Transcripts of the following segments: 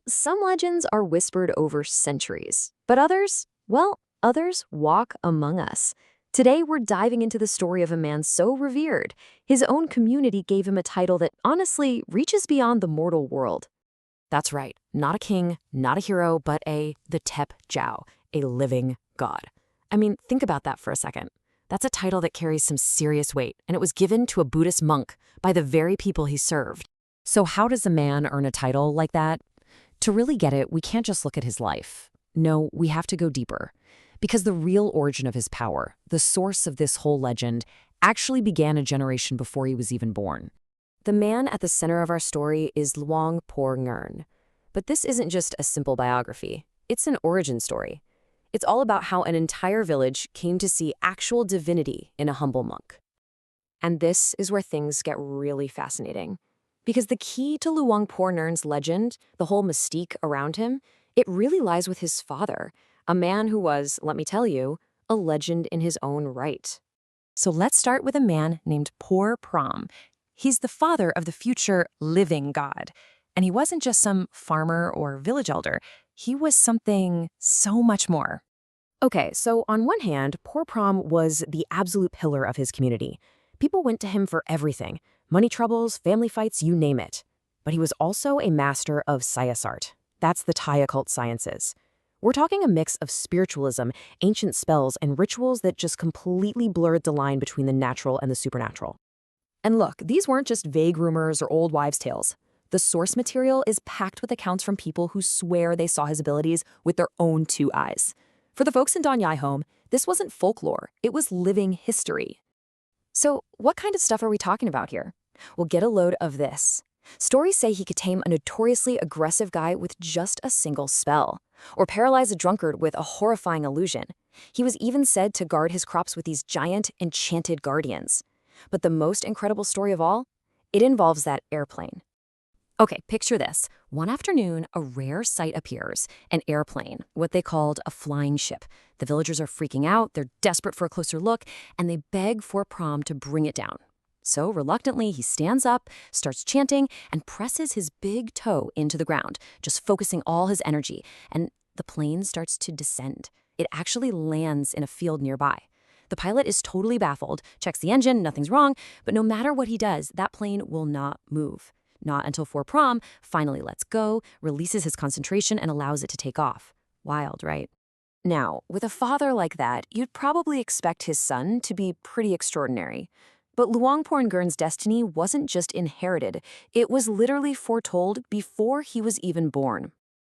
Some legends are whispered over centuries, but others, well, others walk among us. Today, we're diving into the story of a man so revered, his own community gave him a title that honestly reaches beyond the mortal world. That's right, not a king, not a hero, but the Tep Jiao, a living god. I mean, think about that for a second. That's a title that carries some serious weight, and it was given to a Buddhist monk by the very people he served. So how does a man earn a title like that? To really get it, we can't just look at his life. No, we have to go deeper. Because the real origin of his power, the source of this whole legend, actually began a generation before he was even born. The man at the center of our story is Luang Pho Ngern. But this isn't just a simple biography. It's an origin story. It's all about how an entire village came to see actual divinity in a humble monk. And this is where things get really fascinating. Because the key to Luang Pho Ngern's legend, the whole mystique around him, it really lies with his father, a man who was, let me tell you, a legend in his own right. So let's start with a man named Phra Prom. He's the father of the future living god. And he wasn't just some farmer or village elder. He was something so much more. Okay, so on one hand, Phra Prom was the absolute pillar of his community. People went to him for everything. Money troubles, family fights, you name it. But he was also a master of Sayasart. That's the Thai occult sciences. We're talking a mix of spiritualism, ancient spells, and rituals that just completely blurred the line between the natural and the supernatural. And look, these weren't just vague rumors or old wives' tales. The source material is packed with accounts from people who swear they saw his abilities with their own two eyes. For the folks in Don Yai Hom, this wasn't folklore, it was living history. So what kind of stuff are we talking about here? Well, get a load of this. Stories say he could tame a notoriously aggressive guy with just a single spell, or paralyze a drunkard with a horrifying illusion. He was even said to guard his crops with these giant, enchanted guardians. But the most incredible story of all? It involves that airplane. Okay, picture this. One afternoon, a rare sight appears, an airplane, what they called a flying ship. The villagers are freaking out, they're desperate for a closer look, and they beg for Prom to bring it down. So reluctantly, he stands up, starts chanting, and presses his big toe into the ground, just focusing all his energy, and the plane starts to descend. It actually lands in a field nearby. The pilot is totally baffled, checks the engine, nothing's wrong, but no matter what he does, that plane will not move. Not until Phra Prom finally lets go, releases his concentration, and allows it to take off. Wild, right? Now, with a father like that, you'd probably expect his son to be pretty extraordinary. But Luang Pho Ngern's destiny wasn't just inherited, it was literally foretold before he was even born.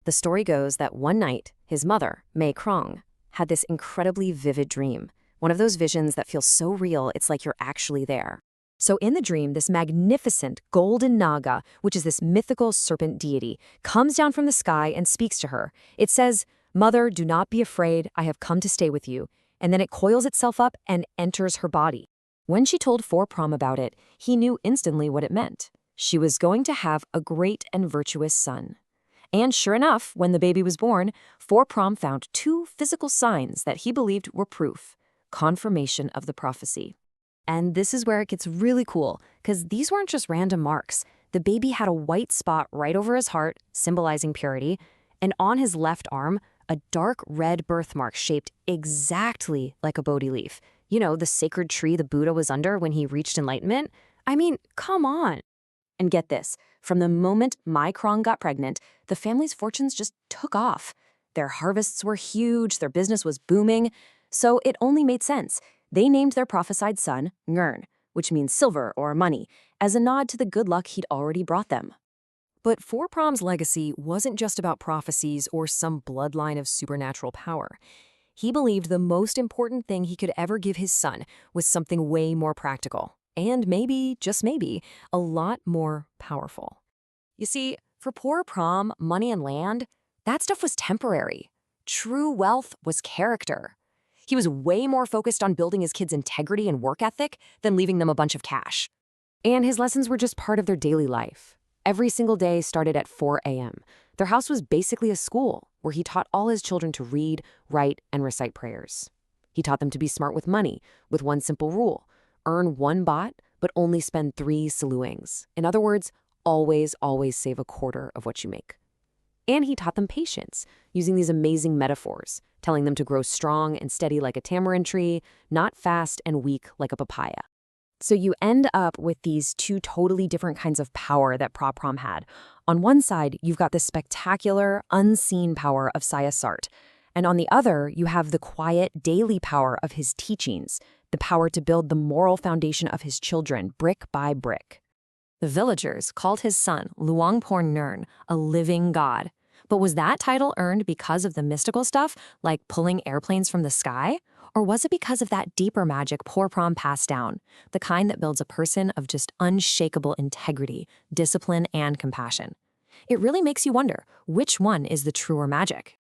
The story goes that one night, his mother, Mae Krong, had this incredibly vivid dream. One of those visions that feels so real, it's like you're actually there. So in the dream, this magnificent golden naga, which is this mythical serpent deity, comes down from the sky and speaks to her. It says, "Mother, do not be afraid, I have come to stay with you." And then it coils itself up and enters her body. When she told Phra Prom about it, he knew instantly what it meant. She was going to have a great and virtuous son. And sure enough, when the baby was born, Phra Prom found two physical signs that he believed were proof. Confirmation of the prophecy. And this is where it gets really cool, because these weren't just random marks. The baby had a white spot right over his heart, symbolizing purity, and on his left arm, a dark red birthmark shaped exactly like a Bodhi leaf. You know, the sacred tree the Buddha was under when he reached enlightenment? I mean, come on. And get this, from the moment Mai Krong got pregnant, the family's fortunes just took off. Their harvests were huge, their business was booming, so it only made sense. They named their prophesied son Ngoen, which means silver or money, as a nod to the good luck he'd already brought them. But Phra Prom's legacy wasn't just about prophecies or some bloodline of supernatural power. He believed the most important thing he could ever give his son was something way more practical, and maybe, just maybe, a lot more powerful. You see, for Phra Prom, money and land, that stuff was temporary. True wealth was character. He was way more focused on building his kids' integrity and work ethic than leaving them a bunch of cash. And his lessons were just part of their daily life. Every single day started at 4 a.m. Their house was basically a school where he taught all his children to read, write, and recite prayers. He taught them to be smart with money, with one simple rule: earn 1 baht, but only spend 3 saluings. In other words, always save a quarter of what you make. And he taught them patience, using these amazing metaphors, telling them to grow strong and steady like a tamarind tree, not fast and weak like a papaya. So you end up with these two totally different kinds of power that Phra Prom had. On one side, you've got the spectacular, unseen power of Saya Sart. And on the other, you have the quiet, daily power of his teachings, the power to build the moral foundation of his children, brick by brick. The villagers called his son, Luang Pho Ngern, a living god. But was that title earned because of the mystical stuff, like pulling airplanes from the sky? Or was it because of that deeper magic Phra Prom passed down, the kind that builds a person of just unshakable integrity, discipline, and compassion? It really makes you wonder, which one is the truer magic?